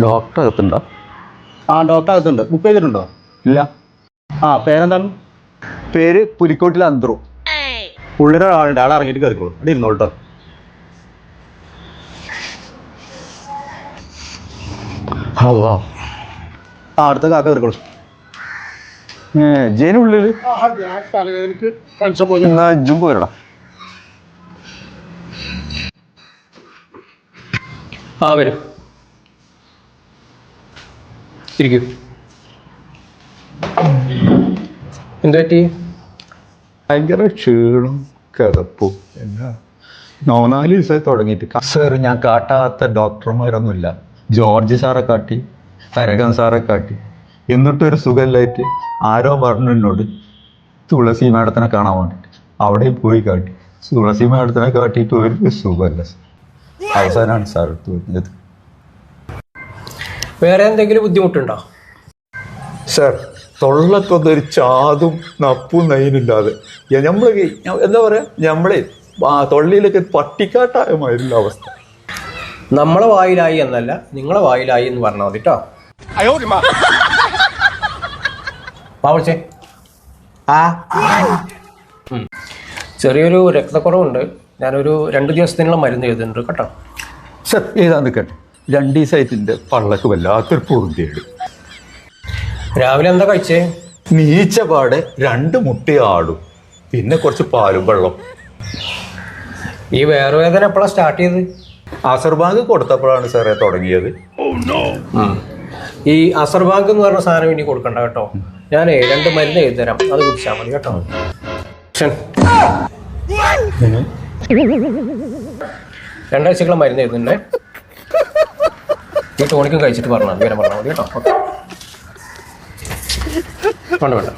Doctor അകത്തുണ്ടോ? ആ doctor അകത്തുണ്ട്. Book ചെയ്തിട്ടുണ്ടോ? ഇല്ല. ആ പേരെന്താണ്? പേര് പുലിക്കോട്ടിൽ അന്ത്രു. ഉള്ളിൽ ഒരാളുണ്ട്, ആൾ ഇറങ്ങിയിട്ട് കയറിക്കോളൂ. അവിടെ ഇരുന്നോട്ടോ. ആ അടുത്ത കാക്ക കയറിക്കോളൂ. ജയിനുള്ളില് എന്നാ ഇജ്ജും പോരടാ. ആ വരും, ഇരിക്കൂ. എന്തു പറ്റി? ഭയങ്കര ക്ഷീണം കിടപ്പും എന്നാ 4 ദിവസമായി തുടങ്ങിയിട്ട്. സാർ ഞാൻ കാട്ടാത്ത ഡോക്ടർമാരൊന്നുമില്ല. ജോർജ് സാറെ കാട്ടി, തരകൻ സാറെ കാട്ടി, എന്നിട്ടൊരു സുഖമില്ലായിട്ട് ആരോ പറഞ്ഞു എന്നോട് തുളസി മാഡത്തിനെ കാണാൻ വേണ്ടിയിട്ട്. അവിടെ പോയി കാട്ടി. തുളസി മാഡത്തിനെ കാട്ടിയിട്ട് ഒരു സുഖമല്ല. അവസാനമാണ് സാർ എടുത്ത് വരുന്നത്. വേറെ എന്തെങ്കിലും ബുദ്ധിമുട്ടുണ്ടോ? സാർ തൊള്ളക്കൊന്നൊരു ചാതും നപ്പും നയിനില്ലാതെ നമ്മൾ എന്താ പറയാ, നമ്മളെ തൊള്ളിയിലൊക്കെ പട്ടിക്കാട്ടായ മാതിരിയുള്ള അവസ്ഥ. നമ്മളെ വായിലായി എന്നല്ല, നിങ്ങളെ വായിലായി എന്ന് പറഞ്ഞാൽ മതി കേട്ടോ. വിളിച്ചേ. ചെറിയൊരു രക്തക്കുറവുണ്ട്. ഞാനൊരു 2 ദിവസത്തിനുള്ള മരുന്ന് എഴുതുന്നുണ്ട് കേട്ടോ. സാർ ഏതാ നിൽക്കട്ടെ, 2 ദിവസമായിട്ടിൻ്റെ പള്ളക്ക് വല്ലാത്തൊരു പൂർത്തിയുണ്ട്. രാവിലെ എന്താ കഴിച്ചേ? നീച്ചപാടെ 2 മുട്ടയാടും, പിന്നെ കുറച്ച് പാലും വെള്ളം. ഈ വയറുവേദന എപ്പോഴാണ് സ്റ്റാർട്ട് ചെയ്തത്? അസർബാങ്ക് കൊടുത്തപ്പോഴാണ് സാറേ തുടങ്ങിയത്. ഈ അസർബാങ്ക് എന്ന് പറഞ്ഞ സാധനം ഇനി കൊടുക്കണ്ട കേട്ടോ. ഞാനേ 2 മരുന്ന് എഴുതി തരാം, അത് കുടിച്ചാൽ മതി കേട്ടോ. 2 ആഴ്ചക്കുള്ള മരുന്ന് എഴുതുന്നുണ്ടേ. ഈ ടോണിക്കും കഴിച്ചിട്ട് പറഞ്ഞാൽ മതി, പറഞ്ഞാൽ മതി കേട്ടോ. വേണ്ട വേണ്ട.